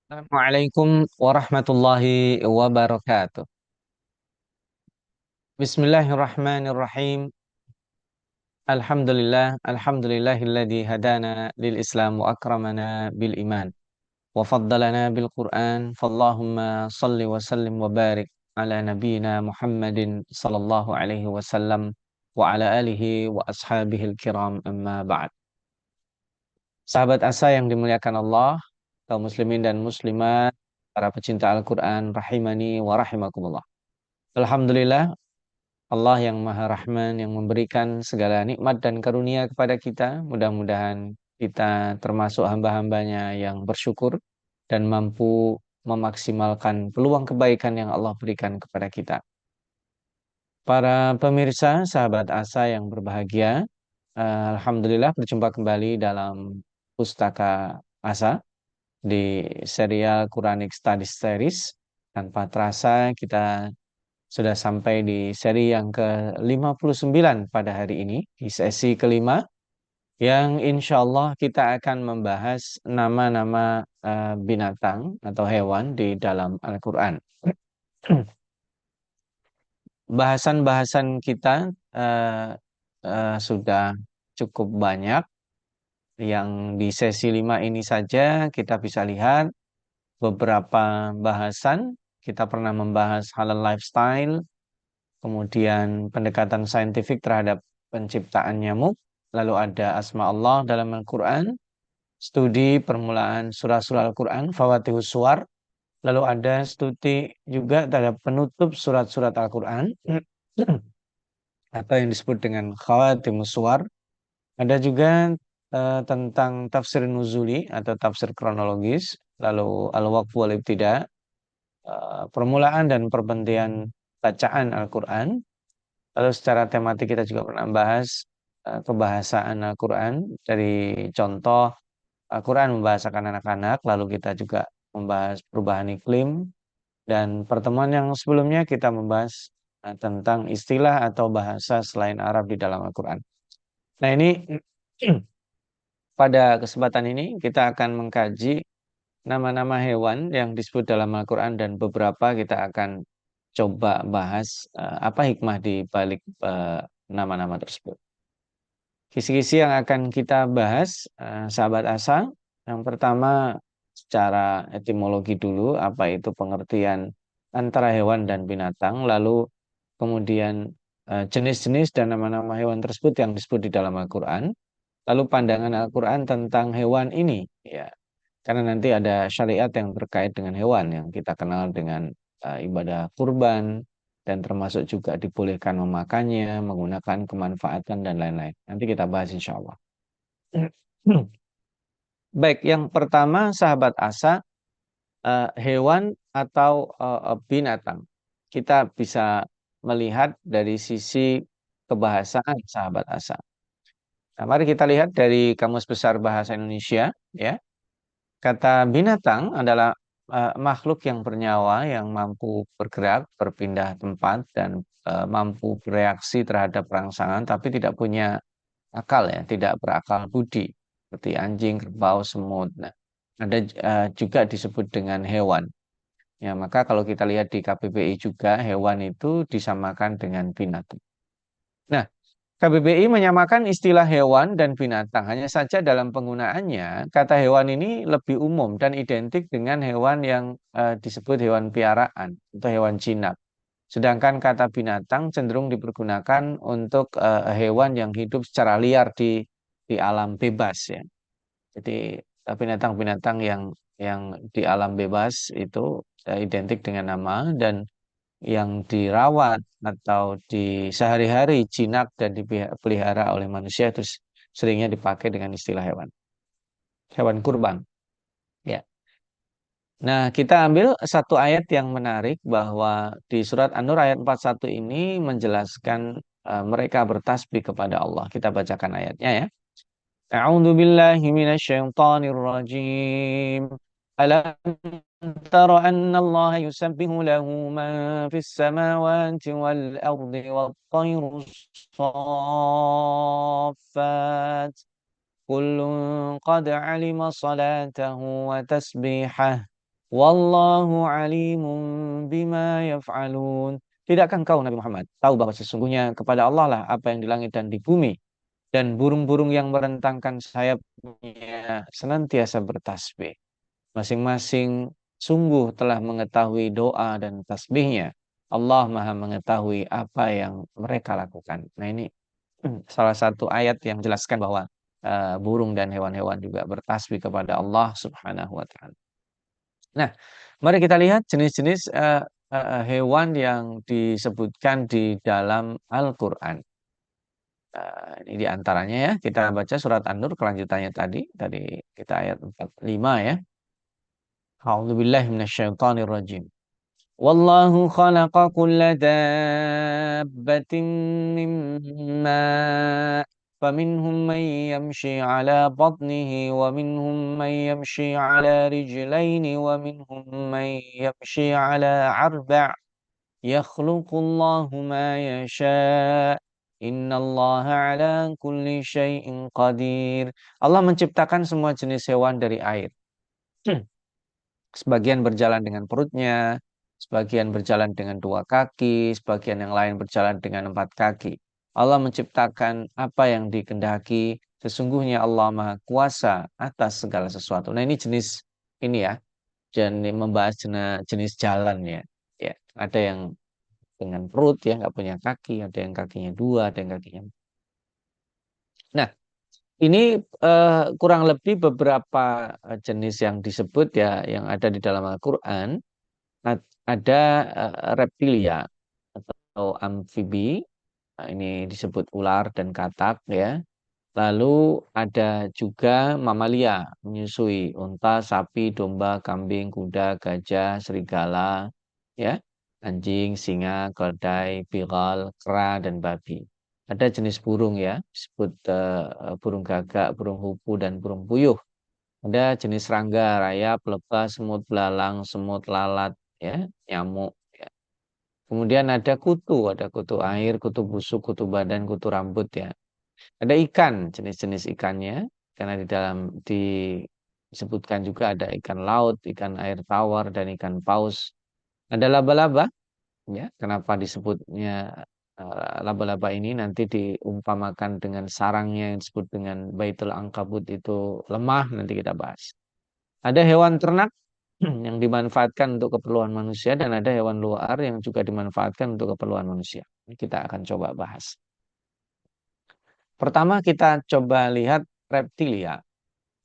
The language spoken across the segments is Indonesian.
Assalamualaikum warahmatullahi wabarakatuh. Bismillahirrahmanirrahim. Alhamdulillahilladzi hadana lil Islam wa akramana bil iman wa faddalana bil Qur'an. Fallahumma salli wa sallim wa barik ala nabiyyina Muhammadin sallallahu alaihi wasallam wa ala alihi wa ashabihil kiram amma ba'd. Sahabat asa yang dimuliakan Allah, kaum muslimin dan muslimat, para pecinta Al-Qur'an rahimani wa rahimakumullah. Alhamdulillah, Allah yang Maha Rahman yang memberikan segala nikmat dan karunia kepada kita. Mudah-mudahan kita termasuk hamba-hambanya yang bersyukur dan mampu memaksimalkan peluang kebaikan yang Allah berikan kepada kita. Para pemirsa, sahabat Asa yang berbahagia, Alhamdulillah berjumpa kembali dalam Pustaka Asa di serial Quranic Studies Series. Tanpa terasa kita sudah sampai di seri yang ke-59 pada hari ini, di sesi kelima, yang insya Allah kita akan membahas nama-nama binatang atau hewan di dalam Al-Quran. Bahasan-bahasan kita sudah cukup banyak, yang di sesi 5 ini saja kita bisa lihat beberapa bahasan. Kita pernah membahas halal lifestyle, kemudian pendekatan saintifik terhadap penciptaan nyamuk, lalu ada asma Allah dalam Al-Quran, studi permulaan surah-surah Al-Quran, Fawatihus Suwar, lalu ada studi juga terhadap penutup surat-surat Al-Quran, atau yang disebut dengan Khawatimus Suwar. Ada juga tentang tafsir nuzuli atau tafsir kronologis, lalu al-waqf wal ibtida, permulaan dan perhentian bacaan Al-Quran. Lalu secara tematik kita juga pernah bahas kebahasaan Al-Quran, dari contoh Al-Quran membahasakan anak-anak, lalu kita juga membahas perubahan iklim, dan pertemuan yang sebelumnya kita membahas tentang istilah atau bahasa selain Arab di dalam Al-Quran. Nah, ini pada kesempatan ini kita akan mengkaji nama-nama hewan yang disebut dalam Al-Quran, dan beberapa kita akan coba bahas apa hikmah di balik nama-nama tersebut. Kisi-kisi yang akan kita bahas, sahabat Asa, yang pertama secara etimologi dulu, apa itu pengertian antara hewan dan binatang, lalu kemudian jenis-jenis dan nama-nama hewan tersebut yang disebut di dalam Al-Quran, lalu pandangan Al-Quran tentang hewan ini, ya, karena nanti ada syariat yang terkait dengan hewan yang kita kenal dengan ibadah kurban, dan termasuk juga dibolehkan memakannya, menggunakan kemanfaatan dan lain-lain. Nanti kita bahas insya Allah. Baik, yang pertama sahabat Asa, hewan atau binatang. Kita bisa melihat dari sisi kebahasaan sahabat Asa. Nah, mari kita lihat dari Kamus Besar Bahasa Indonesia, ya. Kata binatang adalah makhluk yang bernyawa yang mampu bergerak, berpindah tempat, dan mampu bereaksi terhadap rangsangan, tapi tidak punya akal, ya, tidak berakal budi, seperti anjing, kerbau, semut. Nah, ada juga disebut dengan hewan. Ya, maka kalau kita lihat di KBBI juga, hewan itu disamakan dengan binatang. Nah, KBBI menyamakan istilah hewan dan binatang. Hanya saja dalam penggunaannya, kata hewan ini lebih umum dan identik dengan hewan yang disebut hewan piaraan atau hewan jinak. Sedangkan kata binatang cenderung dipergunakan untuk hewan yang hidup secara liar di alam bebas, ya. Jadi binatang-binatang yang di alam bebas itu identik dengan nama, dan yang dirawat atau di sehari-hari jinak dan dipelihara oleh manusia itu seringnya dipakai dengan istilah hewan. Hewan kurban. Ya. Nah, kita ambil satu ayat yang menarik, bahwa di surat An-Nur ayat 41 ini menjelaskan mereka bertasbih kepada Allah. Kita bacakan ayatnya, ya. A'udzu billahi minasyaitonir rajim. Alam tara anna Allah yusabbihu lahu man fis samawati wal ardi wat tayru saffat. Kullun qad alima salatahu wa tasbihah. Wallahu alimun bima yaf'alun. Tidakkah engkau Nabi Muhammad tahu bahwa sesungguhnya kepada Allah lah apa yang di langit dan di bumi, dan burung-burung yang merentangkan sayapnya senantiasa bertasbih. Masing-masing sungguh telah mengetahui doa dan tasbihnya. Allah Maha mengetahui apa yang mereka lakukan. Nah, ini salah satu ayat yang jelaskan bahwa burung dan hewan-hewan juga bertasbih kepada Allah Subhanahu wa taala. Nah, mari kita lihat jenis-jenis hewan yang disebutkan di dalam Al-Qur'an. Ini di antaranya ya, kita baca surat An-Nur kelanjutannya tadi kita ayat 45 ya. A'udzubillahi minasyaitonirrajim. Wallahu khalaqa kulla dabbatin min ma' faminhum man yamshi 'ala batnihi wa minhum man yamshi 'ala rijlaini wa minhum man yamshi 'ala arba'. Yakhluqullahu ma yasha'. Innallaha 'ala kulli syai'in qadir. Allah menciptakan semua jenis hewan dari air. Sebagian berjalan dengan perutnya, sebagian berjalan dengan dua kaki, sebagian yang lain berjalan dengan empat kaki. Allah menciptakan apa yang dikehendaki. Sesungguhnya Allah Maha Kuasa atas segala sesuatu. Nah, ini jenis ini ya, dan ini membahas jenis jalan ya. Ya, ada yang dengan perut ya, nggak punya kaki, ada yang kakinya dua, ada yang kakinya. Nah, ini kurang lebih beberapa jenis yang disebut ya, yang ada di dalam Al-Quran. Ada reptilia atau amfibi, nah, ini disebut ular dan katak ya. Lalu ada juga mamalia, menyusui unta, sapi, domba, kambing, kuda, gajah, serigala, ya, anjing, singa, keledai, bigal, kera, dan babi. Ada jenis burung ya, disebut burung gagak, burung hupu, dan burung puyuh. Ada jenis serangga, rayap, lebah, semut, belalang, semut, lalat, ya, nyamuk. Ya. Kemudian ada kutu air, kutu busuk, kutu badan, kutu rambut ya. Ada ikan, jenis-jenis ikannya, karena di dalam disebutkan juga ada ikan laut, ikan air tawar, dan ikan paus. Ada laba-laba, ya. Kenapa disebutnya laba-laba ini nanti diumpamakan dengan sarangnya yang disebut dengan Baitul Ankabut itu lemah, nanti kita bahas. Ada hewan ternak yang dimanfaatkan untuk keperluan manusia dan ada hewan luar yang juga dimanfaatkan untuk keperluan manusia. Ini kita akan coba bahas. Pertama kita coba lihat reptilia.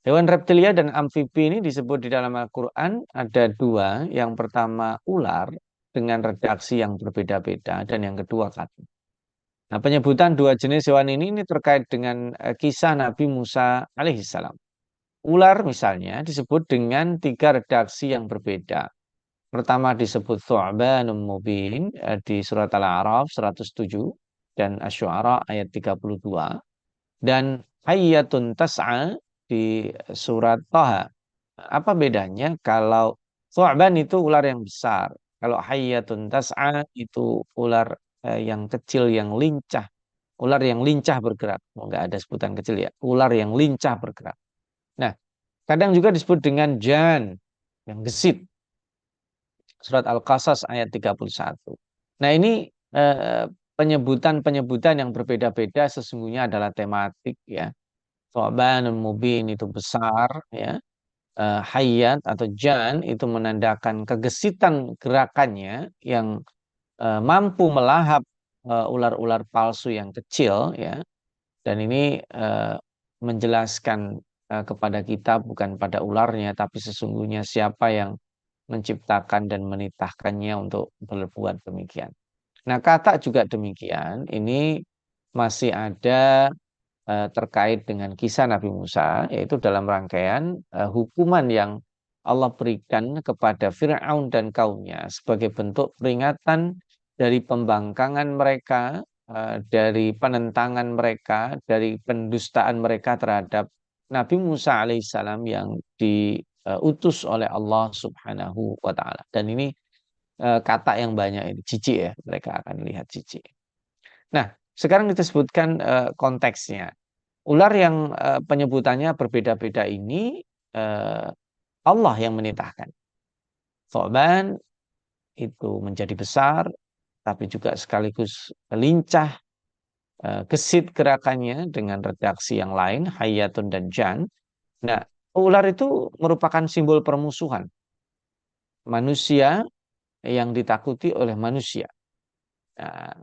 Hewan reptilia dan amfibi ini disebut di dalam Al-Quran ada dua. Yang pertama ular dengan redaksi yang berbeda-beda dan yang kedua kata. Nah, penyebutan dua jenis hewan ini terkait dengan kisah Nabi Musa alaihissalam. Ular misalnya disebut dengan tiga redaksi yang berbeda. Pertama disebut Thu'banun Mubin di surat Al-A'raf 107 dan Asy-Syu'ara ayat 32 dan Hayyatun Tas'a di surat Thaha. Apa bedanya? Kalau Thu'ban itu ular yang besar, kalau Hayyatun Tas'a itu ular yang kecil yang lincah, ular yang lincah bergerak. Oh, nggak ada sebutan kecil ya, ular yang lincah bergerak. Nah, kadang juga disebut dengan jan yang gesit. Surat Al-Qasas ayat 31. Nah, ini penyebutan-penyebutan yang berbeda-beda sesungguhnya adalah tematik ya. Thu'banun mubin itu besar ya. Hayyat atau jan itu menandakan kegesitan gerakannya yang mampu melahap ular-ular palsu yang kecil ya. Dan ini menjelaskan kepada kita bukan pada ularnya tapi sesungguhnya siapa yang menciptakan dan menitahkannya untuk berbuat demikian. Nah, kata juga demikian, ini masih ada terkait dengan kisah Nabi Musa, yaitu dalam rangkaian hukuman yang Allah berikan kepada Fir'aun dan kaumnya sebagai bentuk peringatan dari pembangkangan mereka, dari penentangan mereka, dari pendustaan mereka terhadap Nabi Musa alaihissalam yang diutus oleh Allah Subhanahu wa taala. Dan ini kata yang banyak ini jijik ya, mereka akan lihat jijik. Nah, sekarang kita sebutkan konteksnya. Ular yang penyebutannya berbeda-beda ini Allah yang menitahkan. Tha'ban itu menjadi besar, tapi juga sekaligus lincah, gesit gerakannya dengan redaksi yang lain, hayyatun dan jan. Nah, ular itu merupakan simbol permusuhan manusia yang ditakuti oleh manusia. Nah,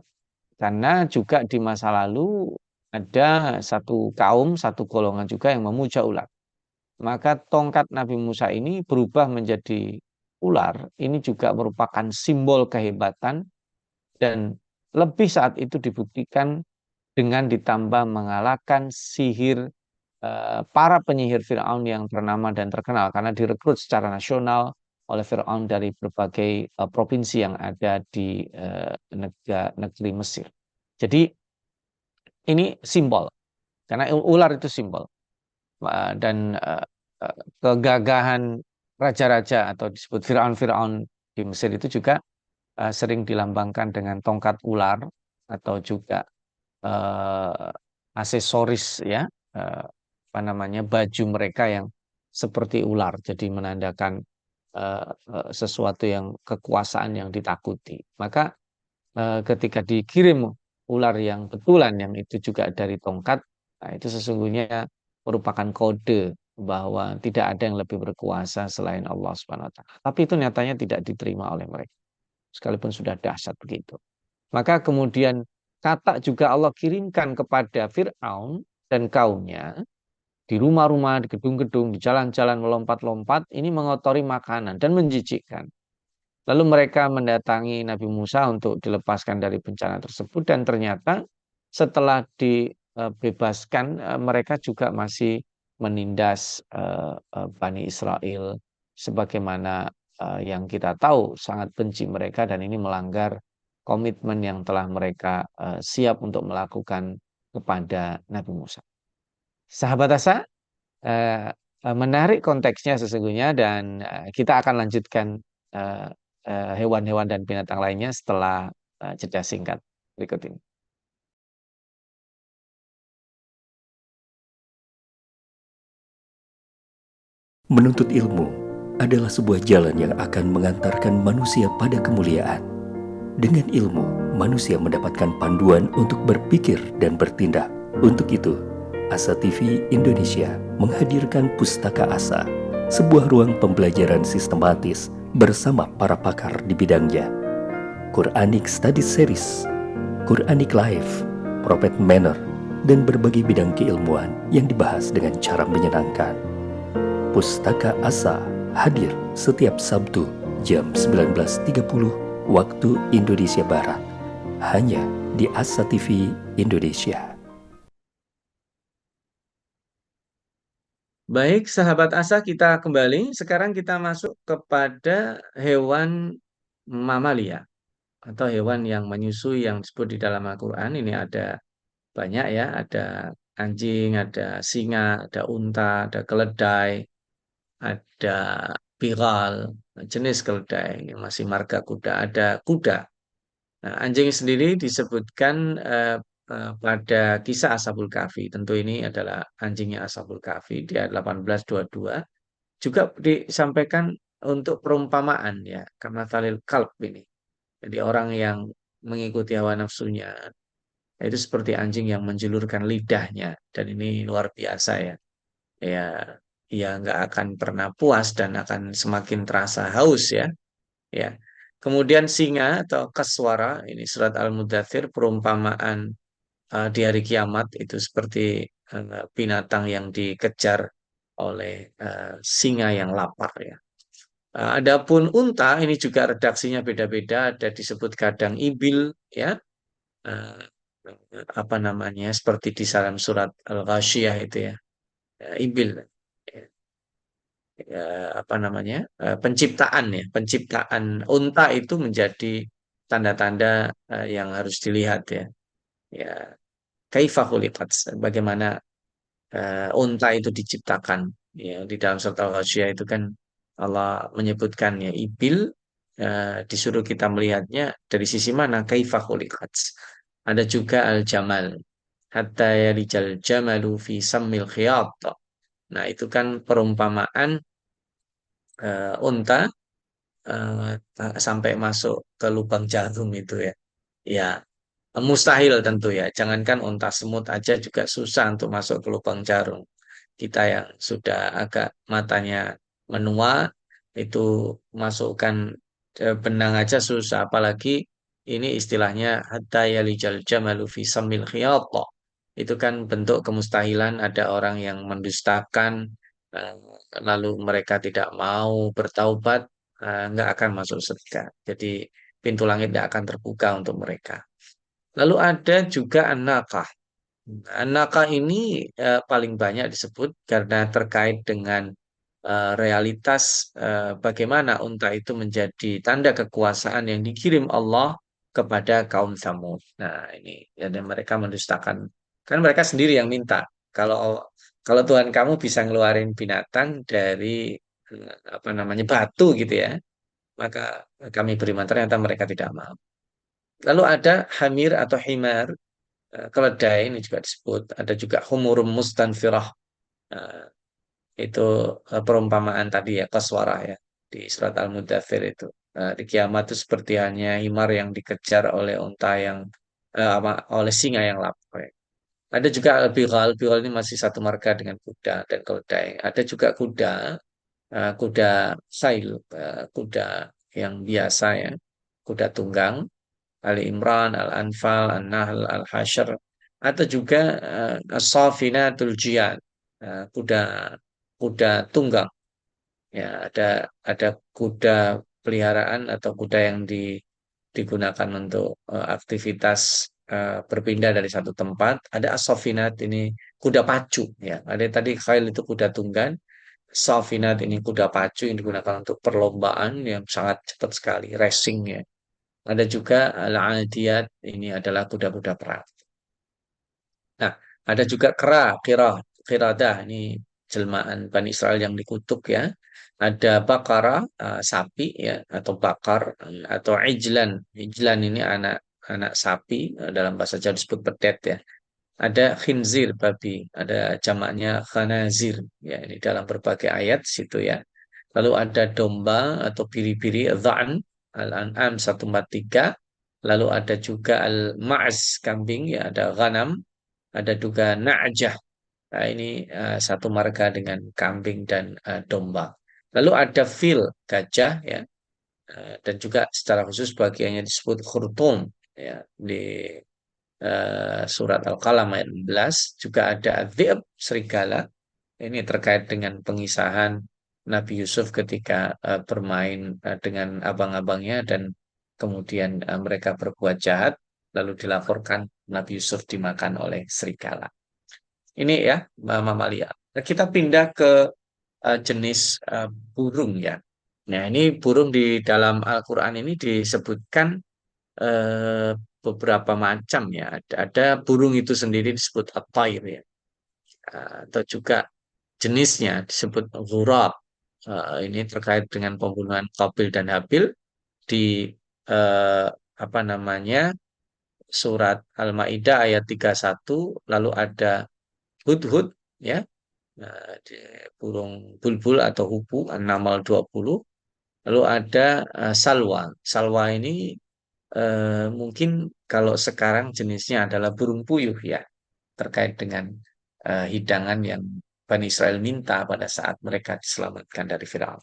karena juga di masa lalu ada satu kaum, satu golongan juga yang memuja ular. Maka tongkat Nabi Musa ini berubah menjadi ular. Ini juga merupakan simbol kehebatan dan lebih saat itu dibuktikan dengan ditambah mengalahkan sihir para penyihir Firaun yang ternama dan terkenal karena direkrut secara nasional oleh Firaun dari berbagai provinsi yang ada di negeri Mesir. Jadi ini simbol karena ular itu simbol. Dan kegagahan raja-raja atau disebut Firaun-Firaun di Mesir itu juga sering dilambangkan dengan tongkat ular atau juga eh, aksesoris ya, apa namanya, baju mereka yang seperti ular, jadi menandakan sesuatu yang kekuasaan yang ditakuti. Maka ketika dikirim ular yang betulan yang itu juga dari tongkat, nah itu sesungguhnya merupakan kode bahwa tidak ada yang lebih berkuasa selain Allah Subhanahu wa taala. Tapi itu nyatanya tidak diterima oleh mereka sekalipun sudah dahsyat begitu. Maka kemudian kata juga Allah kirimkan kepada Fir'aun dan kaumnya di rumah-rumah, di gedung-gedung, di jalan-jalan melompat-lompat, ini mengotori makanan dan menjijikkan. Lalu mereka mendatangi Nabi Musa untuk dilepaskan dari bencana tersebut dan ternyata setelah dibebaskan mereka juga masih menindas Bani Israel sebagaimana yang kita tahu sangat benci mereka dan ini melanggar komitmen yang telah mereka siap untuk melakukan kepada Nabi Musa. Sahabat Asa, eh, menarik konteksnya sesungguhnya dan kita akan lanjutkan eh, hewan-hewan dan binatang lainnya setelah jeda singkat berikut ini. Menuntut ilmu adalah sebuah jalan yang akan mengantarkan manusia pada kemuliaan. Dengan ilmu, manusia mendapatkan panduan untuk berpikir dan bertindak. Untuk itu, Asa TV Indonesia menghadirkan Pustaka Asa, sebuah ruang pembelajaran sistematis bersama para pakar di bidangnya. Quranic Study Series, Quranic Life, Prophet Manner, dan berbagai bidang keilmuan yang dibahas dengan cara menyenangkan. Pustaka Asa hadir setiap Sabtu jam 19.30 waktu Indonesia Barat, hanya di Asa TV Indonesia. Baik, sahabat Asa, kita kembali. Sekarang kita masuk kepada hewan mamalia atau hewan yang menyusui yang disebut di dalam Al-Quran. Ini ada banyak ya, ada anjing, ada singa, ada unta, ada keledai, ada biral, jenis keledai yang masih marga kuda, ada kuda. Nah, anjing sendiri disebutkan pada kisah Ashabul Kahfi. Tentu ini adalah anjingnya Ashabul Kahfi di ayat 18:22. Juga disampaikan untuk perumpamaan ya, karena talil kalb ini. Jadi orang yang mengikuti hawa nafsunya itu seperti anjing yang menjulurkan lidahnya dan ini luar biasa ya. Ya, ya nggak akan pernah puas dan akan semakin terasa haus ya. Ya. Kemudian singa atau kaswara, ini surat Al-Mudathir, perumpamaan di hari kiamat itu seperti binatang yang dikejar oleh singa yang lapar ya. Adapun unta ini juga redaksinya beda-beda, ada disebut kadang ibil ya, eh, apa namanya seperti di dalam surat Al-Ghasyiyah itu ya, ibil. Ya, apa namanya penciptaan ya, penciptaan unta itu menjadi tanda-tanda yang harus dilihat ya. Ya, kaifa khuliqat, bagaimana unta itu diciptakan ya, di dalam surat Al-Ghasyiyah itu kan Allah menyebutkan ya ibil, disuruh kita melihatnya dari sisi mana, kaifa khuliqat. Ada juga al-jamal, hatta yalijal jamalu fi sammil khiyat. Nah, itu kan perumpamaan unta sampai masuk ke lubang jarum itu ya. Ya, mustahil tentu ya. Jangankan unta semut aja juga susah untuk masuk ke lubang jarum. Kita yang sudah agak matanya menua itu masukkan benang aja susah. Apalagi ini istilahnya hatta yalijal jamalu fi samil khiyata. Itu kan bentuk kemustahilan ada orang yang mendustakan eh, lalu mereka tidak mau bertaubat nggak akan masuk surga. Jadi pintu langit tidak akan terbuka untuk mereka. Lalu ada juga an-naqah. An-naqah ini paling banyak disebut karena terkait dengan realitas bagaimana unta itu menjadi tanda kekuasaan yang dikirim Allah kepada kaum Tsamud. Nah, ini ya, dan mereka mendustakan. Kan mereka sendiri yang minta. Kalau kalau Tuhan kamu bisa ngeluarin binatang dari apa namanya batu gitu ya, maka kami beriman. Ternyata mereka tidak mau. Lalu ada hamir atau himar, keledai ini juga disebut. Ada juga humurum mustanfirah. Eh, itu perumpamaan tadi ya, koswarah ya, di surat Al-Mudathir itu. Di kiamat itu seperti hanya himar yang dikejar oleh unta yang oleh singa yang lapar. Ya. Ada juga al-bighal. Bighal ini masih satu marga dengan kuda dan keledai. Ada juga kuda, kuda sail, kuda yang biasa ya, kuda tunggang. Ali Imran, Al-Anfal, An-Nahl, Al-Hasyr, atau juga As-Safinatul Jiyad, kuda kuda tunggang. Ya, ada kuda peliharaan atau kuda yang digunakan untuk aktivitas berpindah dari satu tempat. Ada As-Safinat ini kuda pacu ya. Ada tadi Khail itu kuda tunggang. Safinat ini kuda pacu yang digunakan untuk perlombaan yang sangat cepat sekali, racing ya. Ada juga al-adiyat, ini adalah kuda-kuda perang. Nah, ada juga kiradah, ini jelmaan Bani Israel yang dikutuk ya. Ada bakara, sapi ya, atau bakar, atau ijlan. Ijlan ini anak anak sapi, dalam bahasa Jawa disebut pedet ya. Ada khinzir, babi. Ada jamaknya khanazir. Ya, ini dalam berbagai ayat situ ya. Lalu ada domba atau biri-biri, dha'n, Al-An'am 143. Lalu ada juga al-ma'az, kambing, ya ada ghanam. Ada juga na'jah. Nah, ini satu marga dengan kambing dan domba. Lalu ada fil, gajah, ya. Dan juga secara khusus bagiannya disebut khurtum, ya, di surat Al-Qalam ayat 16. Juga ada dhi'b, serigala. Ini terkait dengan pengisahan Nabi Yusuf ketika bermain dengan abang-abangnya dan kemudian mereka berbuat jahat lalu dilaporkan Nabi Yusuf dimakan oleh serigala. Ini ya mamalia. Nah, kita pindah ke jenis burung ya. Nah, ini burung di dalam Al-Qur'an ini disebutkan eh, beberapa macam ya. Ada burung itu sendiri disebut at-tair ya. Atau juga jenisnya disebut ghurab. Ini terkait dengan pembunuhan Qabil dan Habil di eh, apa namanya surat Al-Maidah ayat 31. Lalu ada hudhud ya, di burung bulbul atau hupu An-Naml 20. Lalu ada salwa. Salwa ini mungkin kalau sekarang jenisnya adalah burung puyuh ya, terkait dengan hidangan yang Bani Israel minta pada saat mereka diselamatkan dari Firaun.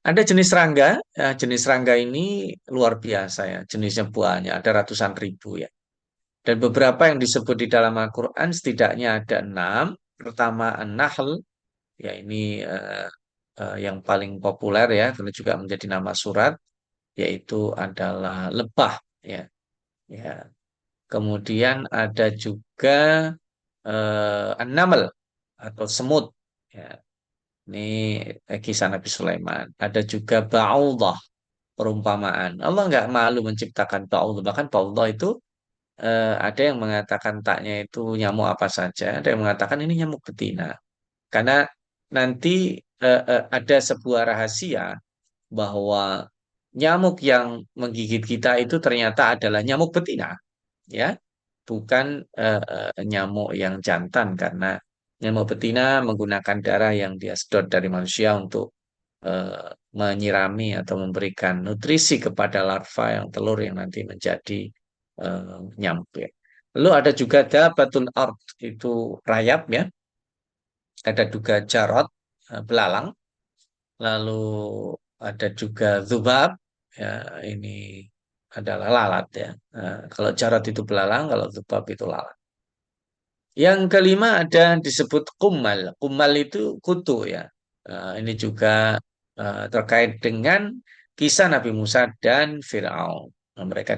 Ada jenis serangga, jenis serangga ini luar biasa ya, jenisnya banyak, ada ratusan ribu ya. Dan beberapa yang disebut di dalam Al-Quran setidaknya ada 6. Pertama, An-Nahl, ya ini yang paling populer ya, karena juga menjadi nama surat, yaitu adalah lebah ya. Ya. Kemudian ada juga An-Naml atau semut. Ya. Ini kisah Nabi Sulaiman. Ada juga Ba'udah, perumpamaan. Allah nggak malu menciptakan Ba'udah. Bahkan Ba'udah itu ada yang mengatakan taknya itu nyamuk apa saja. Ada yang mengatakan ini nyamuk betina. Karena nanti ada sebuah rahasia bahwa nyamuk yang menggigit kita itu ternyata adalah nyamuk betina. Ya, bukan nyamuk yang jantan karena nyamuk betina menggunakan darah yang dia sedot dari manusia untuk eh, menyirami atau memberikan nutrisi kepada larva yang telur yang nanti menjadi nyampe. Lalu ada juga dabatul ard, itu rayap ya. Ada juga jarot, belalang. Lalu ada juga zubab, ya ini adalah lalat ya. Kalau jarot itu belalang, kalau zubab itu lalat. Yang kelima ada disebut kumal. Kumal itu kutu ya. Ini juga terkait dengan kisah Nabi Musa dan Firaun. Nah, mereka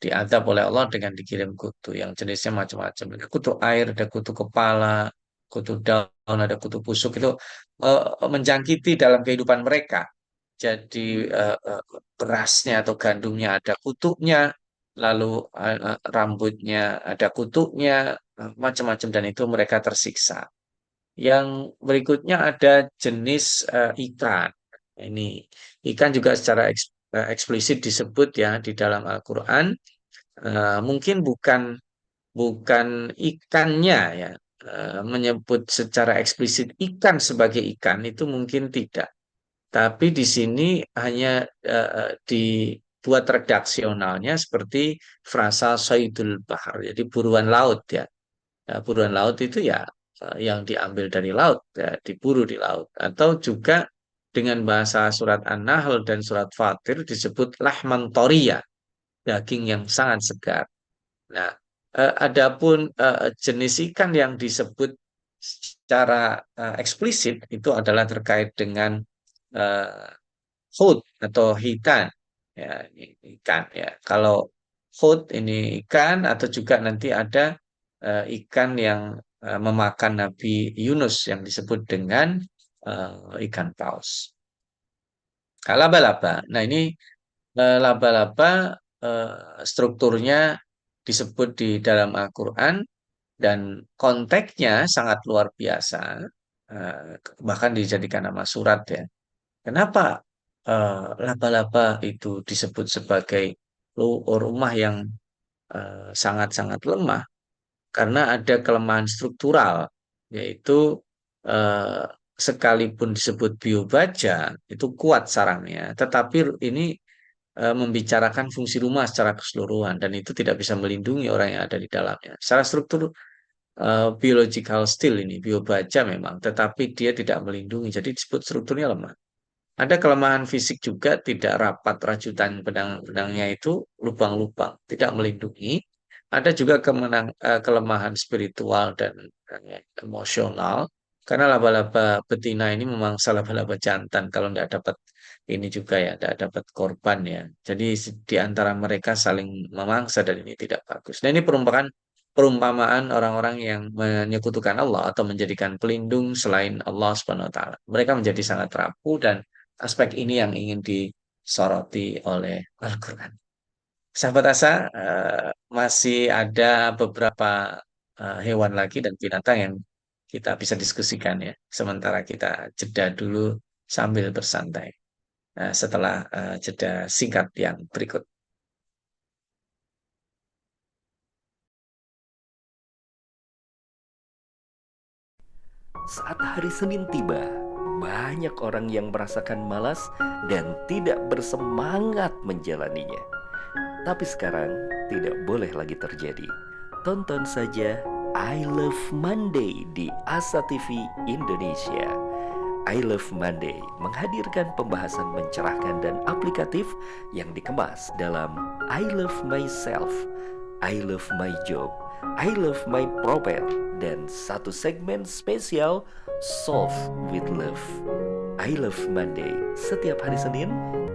diazab oleh Allah dengan dikirim kutu yang jenisnya macam-macam. Ada kutu air, ada kutu kepala, kutu daun, ada kutu busuk itu menjangkiti dalam kehidupan mereka. Jadi berasnya atau gandumnya ada kutunya, lalu rambutnya ada kutunya, macam-macam dan itu mereka tersiksa. Yang berikutnya ada jenis ikan. Ini ikan juga secara eksplisit disebut ya di dalam Al-Quran. Mungkin bukan ikannya ya. Menyebut secara eksplisit ikan sebagai ikan itu mungkin tidak. Tapi di sini hanya dibuat redaksionalnya seperti frasa saydul bahar, jadi buruan laut ya. Nah, buruan laut itu ya yang diambil dari laut, ya, diburu di laut. Atau juga dengan bahasa surat An-Nahl dan surat Fatir disebut lahman toria, daging yang sangat segar. Nah, adapun jenis ikan yang disebut secara eksplisit itu adalah terkait dengan eh, hut atau hitan, ya ini ikan ya. Kalau hut ini ikan atau juga nanti ada ikan yang memakan Nabi Yunus yang disebut dengan ikan paus. Nah, laba-laba. Nah, ini laba-laba strukturnya disebut di dalam Al-Quran dan konteksnya sangat luar biasa. Bahkan dijadikan nama surat ya. Kenapa laba-laba itu disebut sebagai rumah yang sangat-sangat lemah? Karena ada kelemahan struktural, yaitu eh, sekalipun disebut biobaja, itu kuat sarangnya, tetapi ini membicarakan fungsi rumah secara keseluruhan, dan itu tidak bisa melindungi orang yang ada di dalamnya. Secara struktur biological still ini, biobaja memang, tetapi dia tidak melindungi, jadi disebut strukturnya lemah. Ada kelemahan fisik juga, tidak rapat rajutan benang-benangnya itu lubang-lubang, tidak melindungi. Ada juga kelemahan spiritual dan emosional, karena laba-laba betina ini memangsa laba-laba jantan kalau tidak dapat ini juga ya, tidak dapat korban ya. Jadi di antara mereka saling memangsa dan ini tidak bagus. Nah ini perumpamaan orang-orang yang menyekutukan Allah atau menjadikan pelindung selain Allah Subhanahu wa taala. Mereka menjadi sangat rapuh dan aspek ini yang ingin disoroti oleh Al-Quran. Sahabat Asa, masih ada beberapa hewan lagi dan binatang yang kita bisa diskusikan ya. Sementara kita jeda dulu sambil bersantai. Setelah jeda singkat yang berikut. Saat hari Senin tiba, banyak orang yang merasakan malas dan tidak bersemangat menjalaninya. Tapi sekarang tidak boleh lagi terjadi. Tonton saja I Love Monday di Asa TV Indonesia. I Love Monday menghadirkan pembahasan mencerahkan dan aplikatif yang dikemas dalam I Love Myself, I Love My Job, I Love My Profile, dan satu segmen spesial Solve with Love. I Love Monday setiap hari Senin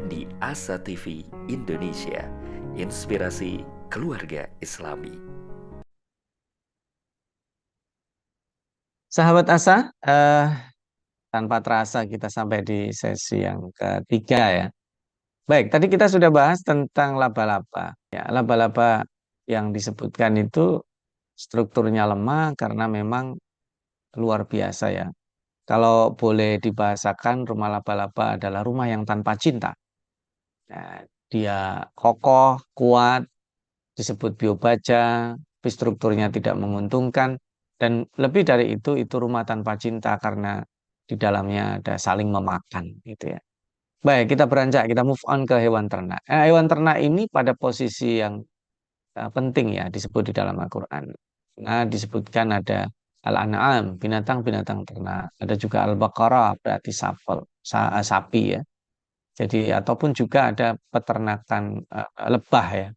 di Asa TV Indonesia. Inspirasi keluarga Islami. Sahabat Asa, tanpa terasa kita sampai di sesi yang ketiga ya. Baik, tadi kita sudah bahas tentang laba-laba. Ya, laba-laba yang disebutkan itu strukturnya lemah karena memang luar biasa ya. Kalau boleh dibahasakan, rumah laba-laba adalah rumah yang tanpa cinta. Nah, dia kokoh, kuat, disebut biobaja, tapi strukturnya tidak menguntungkan. Dan lebih dari itu rumah tanpa cinta karena di dalamnya ada saling memakan gitu ya. Baik, kita beranjak, kita move on ke hewan ternak. Hewan ternak ini pada posisi yang penting ya disebut di dalam Al-Quran. Nah, disebutkan ada al-an'am, binatang-binatang ternak. Ada juga al-baqarah, berarti sapi ya. Jadi ataupun juga ada peternakan lebah ya.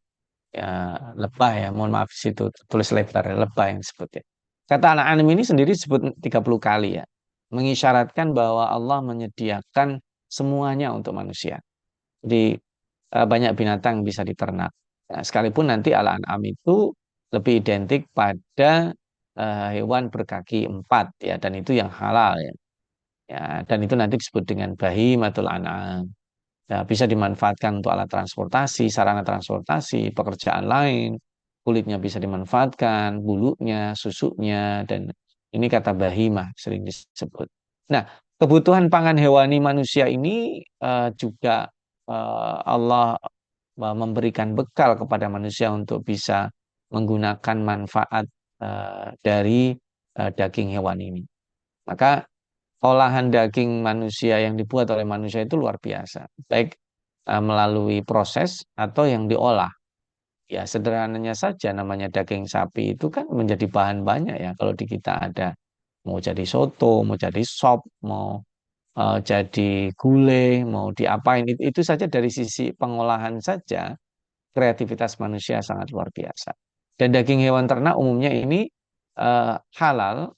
Ya, lebah ya. Mohon maaf situ tulis lebar ya, lebah yang disebut ya. Kata al-an'am ini sendiri disebut 30 kali ya. Mengisyaratkan bahwa Allah menyediakan semuanya untuk manusia. Jadi banyak binatang yang bisa diternak. Nah, sekalipun nanti al-an'am itu lebih identik pada hewan berkaki empat ya, dan itu yang halal ya. Ya, dan itu nanti disebut dengan bahimatul an'am. Ya, bisa dimanfaatkan untuk alat transportasi, sarana transportasi, pekerjaan lain. Kulitnya bisa dimanfaatkan, bulunya, susunya, dan ini kata bahimah sering disebut. Nah, kebutuhan pangan hewani manusia ini juga Allah memberikan bekal kepada manusia untuk bisa menggunakan manfaat dari daging hewan ini. Maka olahan daging manusia yang dibuat oleh manusia itu luar biasa, baik melalui proses atau yang diolah. Ya, sederhananya saja namanya daging sapi itu kan menjadi bahan banyak ya. Kalau di kita ada mau jadi soto, mau jadi sop, mau jadi gulai, mau diapain itu saja dari sisi pengolahan saja kreativitas manusia sangat luar biasa. Dan daging hewan ternak umumnya ini halal,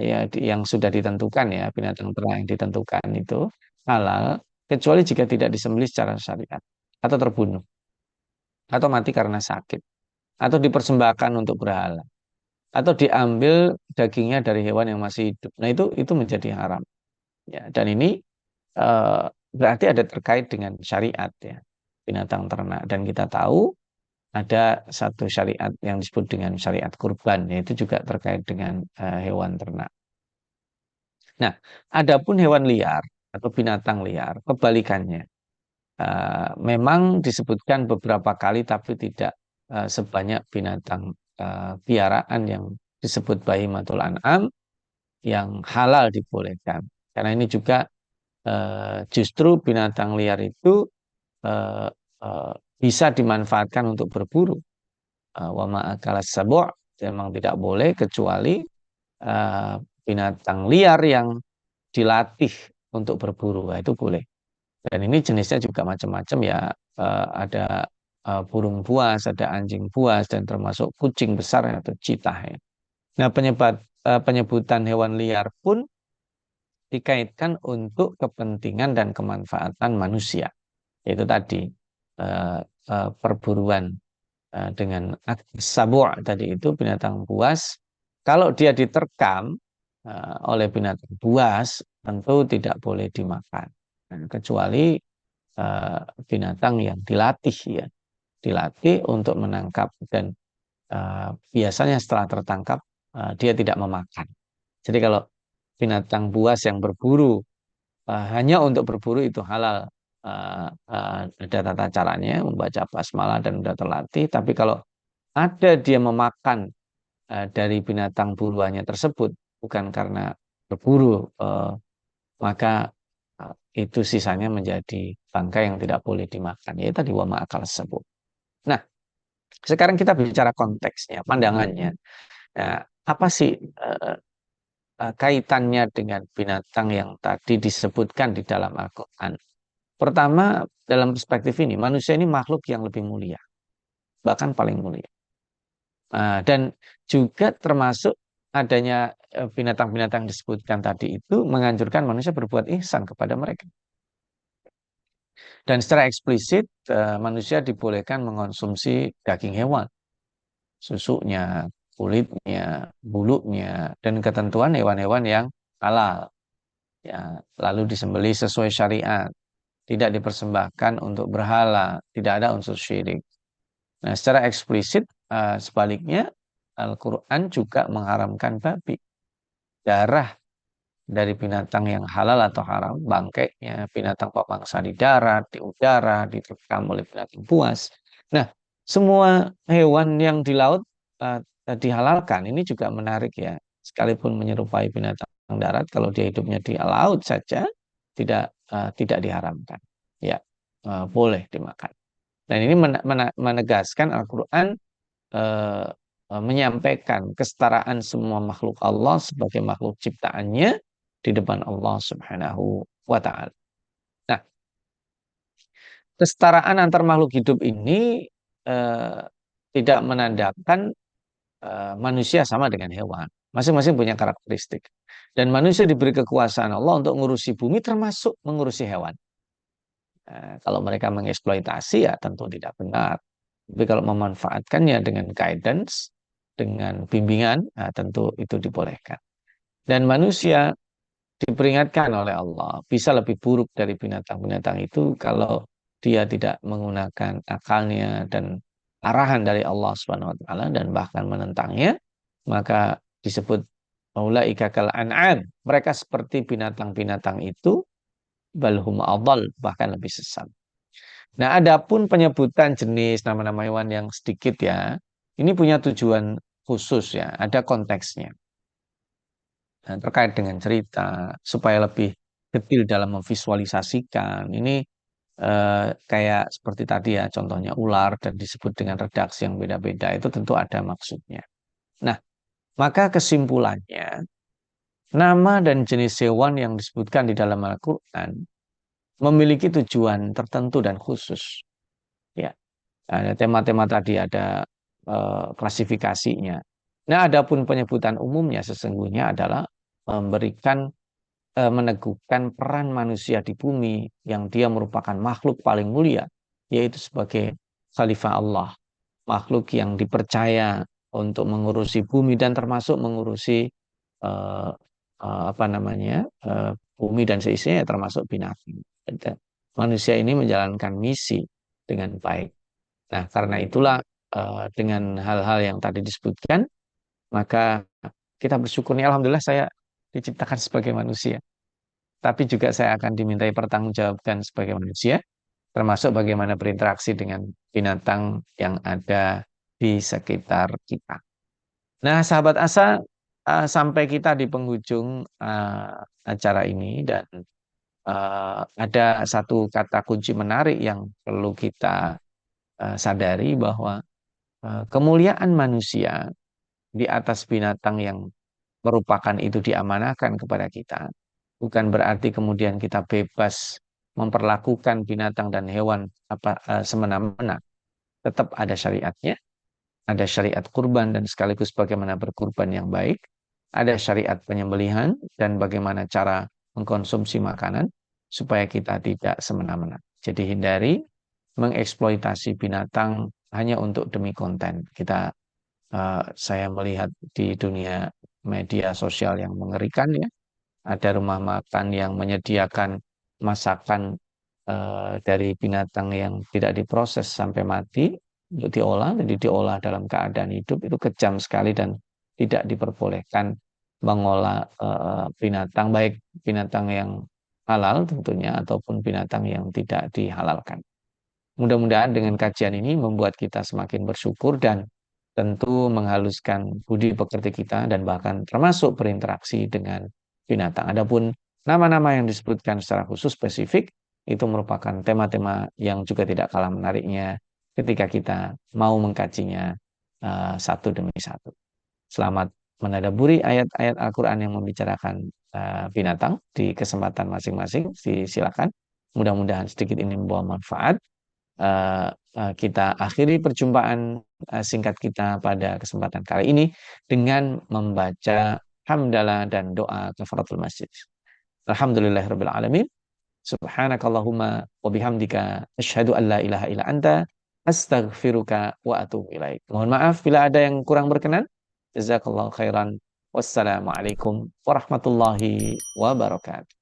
ya yang sudah ditentukan ya, binatang ternak yang ditentukan itu halal, kecuali jika tidak disembelih secara syariat atau terbunuh atau mati karena sakit atau dipersembahkan untuk berhala atau diambil dagingnya dari hewan yang masih hidup. Nah, itu menjadi haram. Ya, dan ini eh, berarti ada terkait dengan syariat ya, binatang ternak, dan kita tahu ada satu syariat yang disebut dengan syariat kurban, yaitu juga terkait dengan hewan ternak. Nah, adapun hewan liar atau binatang liar, kebalikannya. Memang disebutkan beberapa kali, tapi tidak sebanyak binatang piaraan yang disebut bahimatul an'am yang halal dibolehkan. Karena ini juga justru binatang liar itu eh, bisa dimanfaatkan untuk berburu. Wa ma'akalas sabu' memang tidak boleh kecuali eh, binatang liar yang dilatih untuk berburu. Nah, itu boleh. Dan ini jenisnya juga macam-macam ya. Ada burung buas, ada anjing buas, dan termasuk kucing besar atau citah ya. Nah, penyebutan hewan liar pun dikaitkan untuk kepentingan dan kemanfaatan manusia. Yaitu tadi perburuan dengan sabu' tadi itu binatang buas. Kalau dia diterkam oleh binatang buas, tentu tidak boleh dimakan. Nah, kecuali binatang yang dilatih ya, dilatih untuk menangkap, dan biasanya setelah tertangkap dia tidak memakan. Jadi kalau binatang buas yang berburu hanya untuk berburu itu halal. Ada tata caranya, membaca basmalah dan sudah terlatih. Tapi kalau ada dia memakan dari binatang buruannya tersebut bukan karena berburu, maka itu sisanya menjadi bangkai yang tidak boleh dimakan. Ya tadi wa ma'akal sebut. Nah, sekarang kita bicara konteksnya, pandangannya. Nah, apa sih kaitannya dengan binatang yang tadi disebutkan di dalam Al-Quran? Pertama, dalam perspektif ini, manusia ini makhluk yang lebih mulia, bahkan paling mulia. Dan juga termasuk adanya binatang-binatang disebutkan tadi itu menganjurkan manusia berbuat ihsan kepada mereka. Dan secara eksplisit manusia dibolehkan mengonsumsi daging hewan, susunya, kulitnya, bulunya, dan ketentuan hewan-hewan yang halal. Ya, lalu disembelih sesuai syariat, tidak dipersembahkan untuk berhala, tidak ada unsur syirik. Nah, secara eksplisit sebaliknya Al-Quran juga mengharamkan babi. Darah dari binatang yang halal atau haram, bangkainya, binatang pemangsa di darat, di udara, diterkam oleh binatang buas. Nah, semua hewan yang di laut dihalalkan. Ini juga menarik ya, sekalipun menyerupai binatang darat, kalau dia hidupnya di laut saja tidak diharamkan. Ya, boleh dimakan. Dan ini menegaskan Al-Quran eh, menyampaikan kesetaraan semua makhluk Allah sebagai makhluk ciptaannya di depan Allah Subhanahu wa Ta'ala. Nah, kesetaraan antar makhluk hidup ini eh, tidak menandakan manusia sama dengan hewan. Masing-masing punya karakteristik. Dan manusia diberi kekuasaan Allah untuk mengurusi bumi termasuk mengurusi hewan. Kalau mereka mengeksploitasi ya tentu tidak benar. Tapi kalau memanfaatkannya dengan guidance, dengan bimbingan, nah tentu itu dibolehkan. Dan manusia diperingatkan oleh Allah bisa lebih buruk dari binatang-binatang itu kalau dia tidak menggunakan akalnya dan arahan dari Allah Subhanahu wa taala dan bahkan menentangnya, maka disebut ulaika kal an'am. Mereka seperti binatang-binatang itu, balhum adall, bahkan lebih sesat. Nah, adapun penyebutan jenis nama-nama hewan yang sedikit ya, ini punya tujuan khusus ya, ada konteksnya. Nah, terkait dengan cerita, supaya lebih detail dalam memvisualisasikan. Ini kayak seperti tadi ya, contohnya ular dan disebut dengan redaksi yang beda-beda, itu tentu ada maksudnya. Nah, maka kesimpulannya, nama dan jenis hewan yang disebutkan di dalam Al-Quran memiliki tujuan tertentu dan khusus. Ya, ada tema-tema tadi, ada klasifikasinya. Nah, adapun penyebutan umumnya sesungguhnya adalah memberikan meneguhkan peran manusia di bumi yang dia merupakan makhluk paling mulia, yaitu sebagai khalifah Allah, makhluk yang dipercaya untuk mengurusi bumi dan termasuk mengurusi eh, apa namanya bumi dan seisinya, termasuk binatang. Manusia ini menjalankan misi dengan baik. Nah, karena itulah dengan hal-hal yang tadi disebutkan, maka kita bersyukur nih, alhamdulillah saya diciptakan sebagai manusia. Tapi juga saya akan dimintai pertanggungjawabkan sebagai manusia, termasuk bagaimana berinteraksi dengan binatang yang ada di sekitar kita. Nah, sahabat Asa, sampai kita di penghujung acara ini, dan ada satu kata kunci menarik yang perlu kita sadari, bahwa kemuliaan manusia di atas binatang yang merupakan itu diamanahkan kepada kita, bukan berarti kemudian kita bebas memperlakukan binatang dan hewan semena-mena. Tetap ada syariatnya, ada syariat kurban dan sekaligus bagaimana berkurban yang baik, ada syariat penyembelihan dan bagaimana cara mengkonsumsi makanan supaya kita tidak semena-mena. Jadi hindari mengeksploitasi binatang hanya untuk demi konten. Saya melihat di dunia media sosial yang mengerikan ya, ada rumah makan yang menyediakan masakan dari binatang yang tidak diproses sampai mati untuk diolah, jadi diolah dalam keadaan hidup, itu kejam sekali dan tidak diperbolehkan mengolah binatang, baik binatang yang halal tentunya ataupun binatang yang tidak dihalalkan. Mudah-mudahan dengan kajian ini membuat kita semakin bersyukur dan tentu menghaluskan budi pekerti kita dan bahkan termasuk berinteraksi dengan binatang. Adapun nama-nama yang disebutkan secara khusus spesifik itu merupakan tema-tema yang juga tidak kalah menariknya ketika kita mau mengkajinya satu demi satu. Selamat menadaburi ayat-ayat Al-Quran yang membicarakan binatang di kesempatan masing-masing. Silakan. Mudah-mudahan sedikit ini membawa manfaat. Kita akhiri perjumpaan singkat kita pada kesempatan kali ini dengan membaca hamdalah dan doa kafaratul masjid. Alhamdulillahirabbil alamin. Subhanakallahumma wa bihamdika asyhadu an la ilaha illa anta astaghfiruka wa atubu ilaik. Mohon maaf bila ada yang kurang berkenan. Jazakallahu khairan. Wassalamualaikum warahmatullahi wabarakatuh.